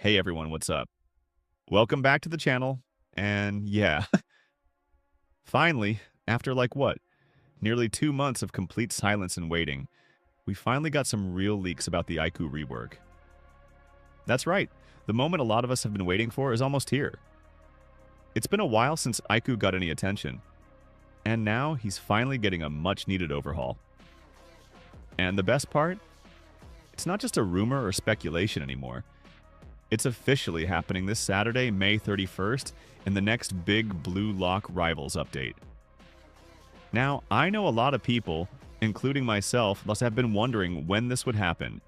Hey everyone, what's up? Welcome back to the channel. And yeah, finally, after like what? Nearly 2 months of complete silence and waiting, we finally got some real leaks about the aiku rework. That's right, the moment a lot of us have been waiting for is almost here. It's been a while since aiku got any attention, and now he's finally getting a much-needed overhaul. And the best part? It's not just a rumor or speculation anymore. It's officially happening this Saturday, May 31st, in the next big Blue Lock Rivals update. Now, I know a lot of people, including myself, must have been wondering when this would happen.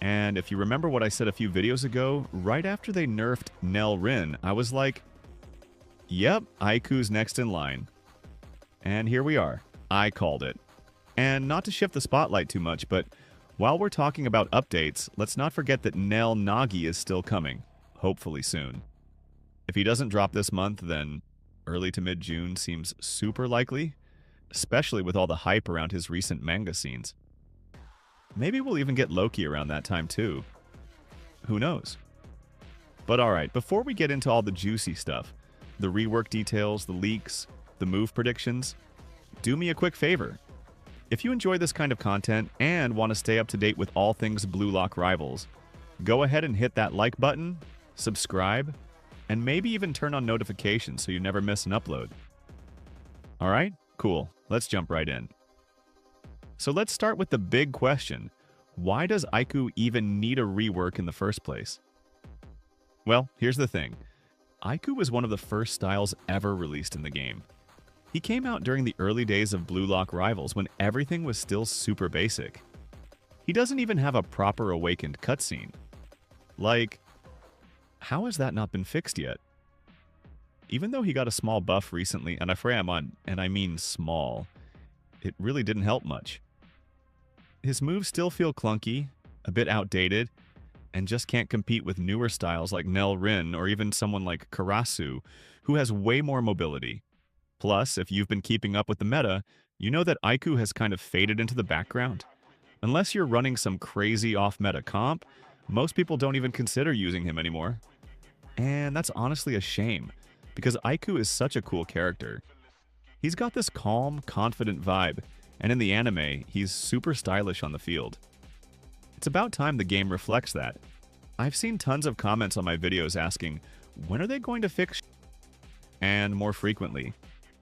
And if you remember what I said a few videos ago, right after they nerfed Nel Rin, I was like, yep, Aiku's next in line. And here we are. I called it. And not to shift the spotlight too much, but while we're talking about updates, let's not forget that Nel Nagi is still coming, hopefully soon. If he doesn't drop this month, then early to mid-June seems super likely, especially with all the hype around his recent manga scenes. Maybe we'll even get Loki around that time too. Who knows? But alright, before we get into all the juicy stuff, the rework details, the leaks, the move predictions, do me a quick favor. If you enjoy this kind of content and want to stay up to date with all things Blue Lock Rivals, go ahead and hit that like button, subscribe, and maybe even turn on notifications so you never miss an upload. Alright, cool. Let's jump right in. So let's start with the big question. Why does aiku even need a rework in the first place? Well, here's the thing. Aiku was one of the first styles ever released in the game. He came out during the early days of Blue Lock Rivals when everything was still super basic. He doesn't even have a proper awakened cutscene. Like, how has that not been fixed yet? Even though he got a small buff recently, and I mean small, it really didn't help much. His moves still feel clunky, a bit outdated, and just can't compete with newer styles like Nel Rin or even someone like Karasu, who has way more mobility. Plus, if you've been keeping up with the meta, you know that aiku has kind of faded into the background. Unless you're running some crazy off-meta comp, most people don't even consider using him anymore. And that's honestly a shame, because aiku is such a cool character. He's got this calm, confident vibe, and in the anime, he's super stylish on the field. It's about time the game reflects that. I've seen tons of comments on my videos asking, when are they going to fix? And more frequently,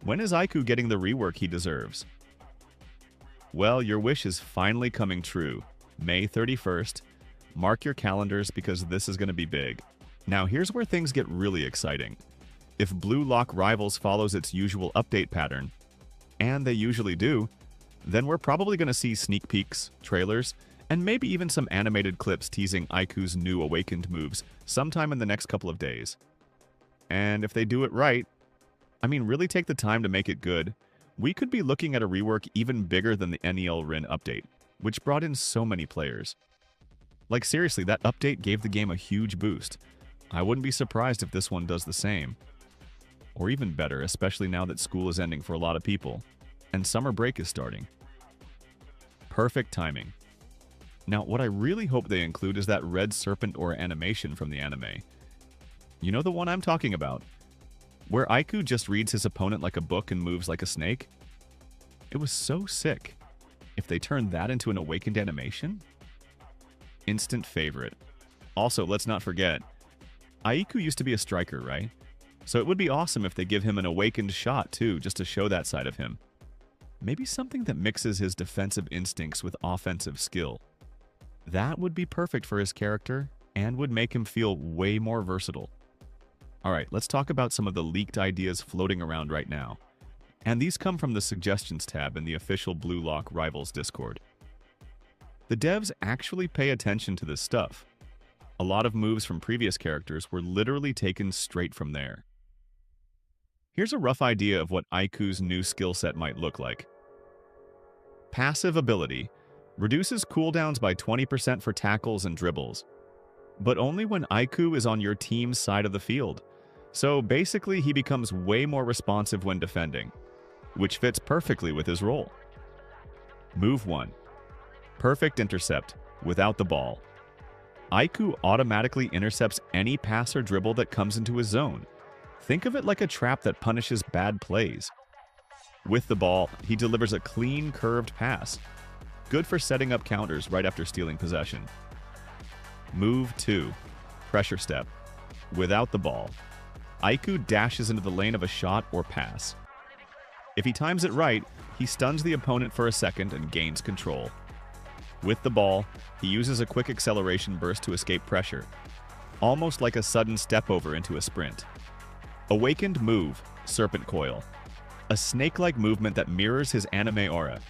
when is aiku getting the rework he deserves? Well, your wish is finally coming true. May 31st. Mark your calendars because this is going to be big. Now here's where things get really exciting. If Blue Lock Rivals follows its usual update pattern, and they usually do, then we're probably going to see sneak peeks, trailers, and maybe even some animated clips teasing aiku's new awakened moves sometime in the next couple of days. And if they do it right, really take the time to make it good, we could be looking at a rework even bigger than the Nel Rin update, which brought in so many players. Like seriously, that update gave the game a huge boost. I wouldn't be surprised if this one does the same. Or even better, especially now that school is ending for a lot of people, and summer break is starting. Perfect timing. Now, what I really hope they include is that red serpent or animation from the anime. You know the one I'm talking about? Where aiku just reads his opponent like a book and moves like a snake? It was so sick. If they turned that into an awakened animation? Instant favorite. Also, let's not forget, aiku used to be a striker, right? So it would be awesome if they give him an awakened shot too, just to show that side of him. Maybe something that mixes his defensive instincts with offensive skill. That would be perfect for his character and would make him feel way more versatile. Alright, let's talk about some of the leaked ideas floating around right now. And these come from the Suggestions tab in the official Blue Lock Rivals Discord. The devs actually pay attention to this stuff. A lot of moves from previous characters were literally taken straight from there. Here's a rough idea of what aiku's new skill set might look like. Passive ability reduces cooldowns by 20% for tackles and dribbles, but only when aiku is on your team's side of the field. So basically, he becomes way more responsive when defending, which fits perfectly with his role. Move 1. Perfect intercept, without the ball. Aiku automatically intercepts any pass or dribble that comes into his zone. Think of it like a trap that punishes bad plays. With the ball, he delivers a clean, curved pass. Good for setting up counters right after stealing possession. Move 2. Pressure step. Without the ball, Aiku dashes into the lane of a shot or pass. If he times it right, he stuns the opponent for a second and gains control. With the ball, he uses a quick acceleration burst to escape pressure, almost like a sudden step over into a sprint. Awakened move, Serpent Coil. A snake-like movement that mirrors his anime aura.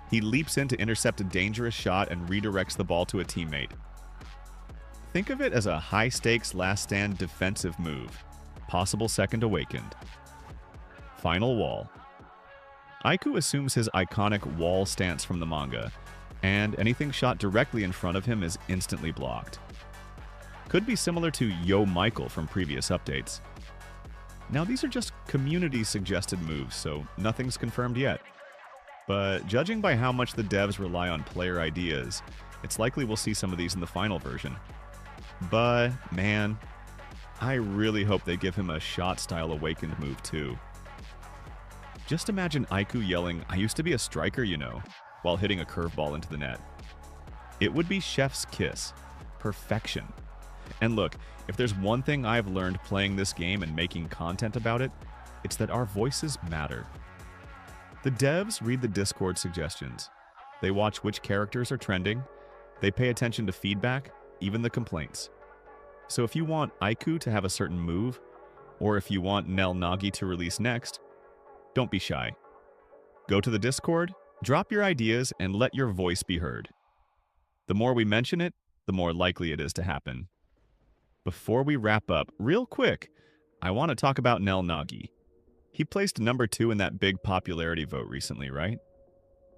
He leaps in to intercept a dangerous shot and redirects the ball to a teammate. Think of it as a high-stakes last-stand defensive move. Possible second awakened. Final wall. Aiku assumes his iconic wall stance from the manga, and anything shot directly in front of him is instantly blocked. Could be similar to Yo Michael from previous updates. Now these are just community-suggested moves, so nothing's confirmed yet. But judging by how much the devs rely on player ideas, it's likely we'll see some of these in the final version. But, man, I really hope they give him a shot-style awakened move too. Just imagine Aiku yelling, "I used to be a striker, you know," while hitting a curveball into the net. It would be chef's kiss. Perfection. And look, if there's one thing I've learned playing this game and making content about it, it's that our voices matter. The devs read the Discord suggestions. They watch which characters are trending. They pay attention to feedback, even the complaints. So if you want Aiku to have a certain move, or if you want nagi to release next, don't be shy. Go to the Discord, drop your ideas, and let your voice be heard. The more we mention it, the more likely it is to happen. Before we wrap up, real quick, I want to talk about nagi. He placed number 2 in that big popularity vote recently, right?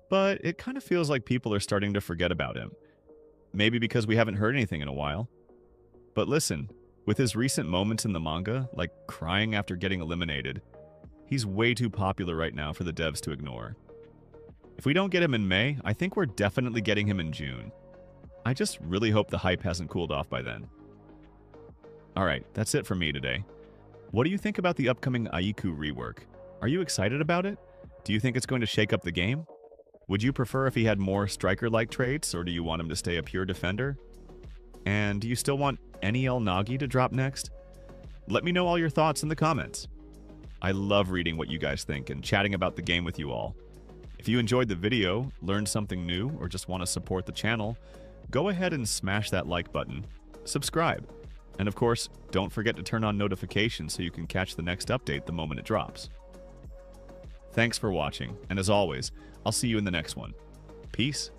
But it kind of feels like people are starting to forget about him. Maybe because we haven't heard anything in a while. But listen, with his recent moments in the manga, like crying after getting eliminated, he's way too popular right now for the devs to ignore. If we don't get him in May, I think we're definitely getting him in June. I just really hope the hype hasn't cooled off by then. Alright, that's it for me today. What do you think about the upcoming Aiku rework? Are you excited about it? Do you think it's going to shake up the game? Would you prefer if he had more striker-like traits, or do you want him to stay a pure defender? And do you still want NEL Nagi to drop next? Let me know all your thoughts in the comments. I love reading what you guys think and chatting about the game with you all. If you enjoyed the video, learned something new, or just want to support the channel, go ahead and smash that like button, subscribe, and of course, don't forget to turn on notifications so you can catch the next update the moment it drops. Thanks for watching, and as always, I'll see you in the next one. Peace.